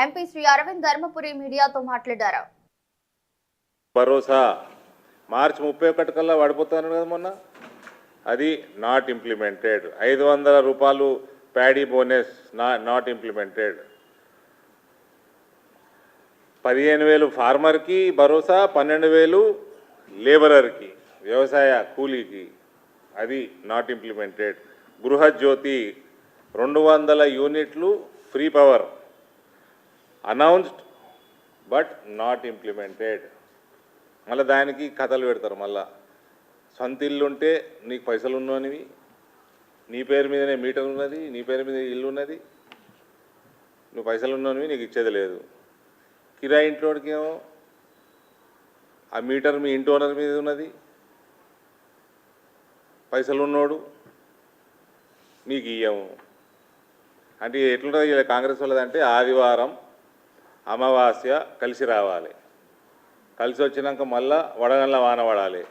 MP Shri Arvind Dharmapuri మీడియాతో మాట్లాడారు. భరోసా మార్చి 31 కల్లా పడిపోతాను కదా మొన్న, అది నాట్ ఇంప్లిమెంటెడ్. 500 రూపాయలు ప్యాడీ బోనస్ నాట్ ఇంప్లిమెంటెడ్. 15,000 ఫార్మర్కి భరోసా, 12,000 లేబరర్కి, వ్యవసాయ కూలీకి, అది నాట్ ఇంప్లిమెంటెడ్. గృహజ్యోతి 200 యూనిట్లు free power announced but not implemented. మళ్ళీ దానికి కథలు పెడతారు. మళ్ళా సొంత ఇల్లు ఉంటే నీకు పైసలు ఉన్నవి, నీ పేరు మీదనే మీటర్ ఉన్నది, నీ పేరు మీద ఇల్లు ఉన్నది, నువ్వు పైసలు ఉన్నవి, నీకు ఇచ్చేది లేదు. కిరాయి ఇంట్లోకి ఏమో ఆ మీటర్ మీ ఇంటి ఓనర్ మీద ఉన్నది, పైసలు ఉన్నోడు నీకు ఇయ్యము. అంటే ఎట్లుంటుంది ఇలా కాంగ్రెస్ వాళ్ళదంటే ఆదివారం అమావాస్య కలిసి రావాలి, కలిసి వచ్చినాక మళ్ళా వడగండ్ల వాన పడాలి.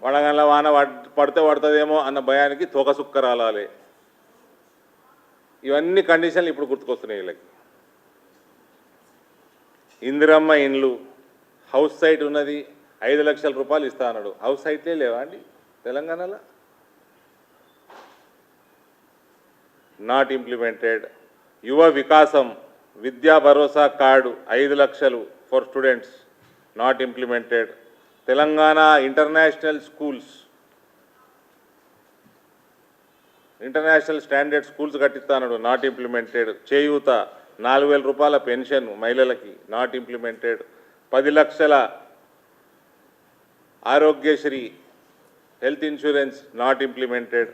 వడగండ్ల వాన పడితే పడుతుందేమో అన్న భయానికి తోక సుక్క రాలాలి. ఇవన్నీ కండిషన్లు ఇప్పుడు గుర్తుకొస్తున్నాయి వీళ్ళకి. ఇందిరమ్మ ఇండ్లు, హౌస్ సైట్ ఉన్నది, 5 లక్షల రూపాయలు ఇస్తా అన్నాడు. హౌస్ సైట్లే లేవా అండి తెలంగాణలో? Not implemented. Yuva Vikasam Vidya Bharosa card 5 లక్షలు for students, not implemented. Telangana international schools, international standard schools కట్టిస్తాడు, నాట్ ఇంప్లిమెంటెడ్. చేయూత 4,000 రూపాయల పెన్షన్ మహిళలకి, నాట్ ఇంప్లిమెంటెడ్. 10 లక్షల Aarogyasri health insurance, not implemented.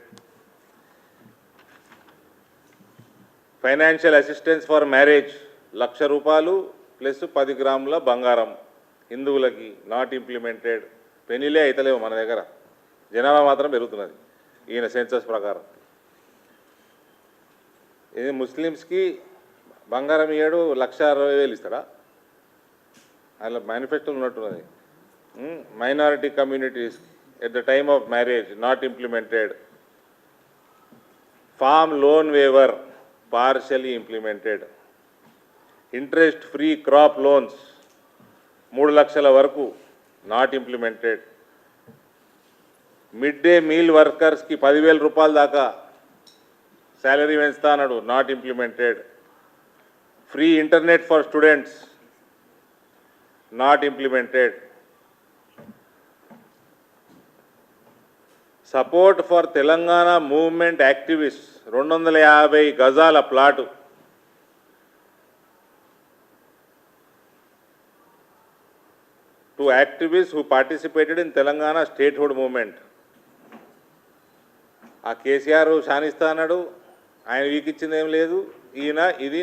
Financial assistance for marriage 1,00,000 రూపాయలు ప్లస్ 10 గ్రాముల బంగారం హిందువులకి, నాట్ ఇంప్లిమెంటెడ్. పెళ్ళిలే అయితలేవు మన దగ్గర, జనాభా మాత్రం పెరుగుతున్నది ఈయన సెన్సస్ ప్రకారం. ఇది ముస్లిమ్స్కి బంగారం ఇయ్యాడు, 1,60,000 ఇస్తాడా? అలా మేనిఫెస్టోలో ఉన్నట్టున్నది. Minority communities at the time of marriage, not implemented. Farm loan waiver partially implemented. Interest free crop loans 3 లక్షల వరకు, not implemented. Mid day meal వర్కర్స్కి 10,000 రూపాయల దాకా శాలరీ పెంచుతా అన్నాడు, not implemented. Free internet for students, not implemented. Support for Telangana movement activist 250 గజాల plot to activist who participated in Telangana statehood movement. ఆ కేసీఆర్ శానిస్తా అన్నాడు, ఆయన వీకిచ్చింది ఏం లేదు. ఈయన ఇది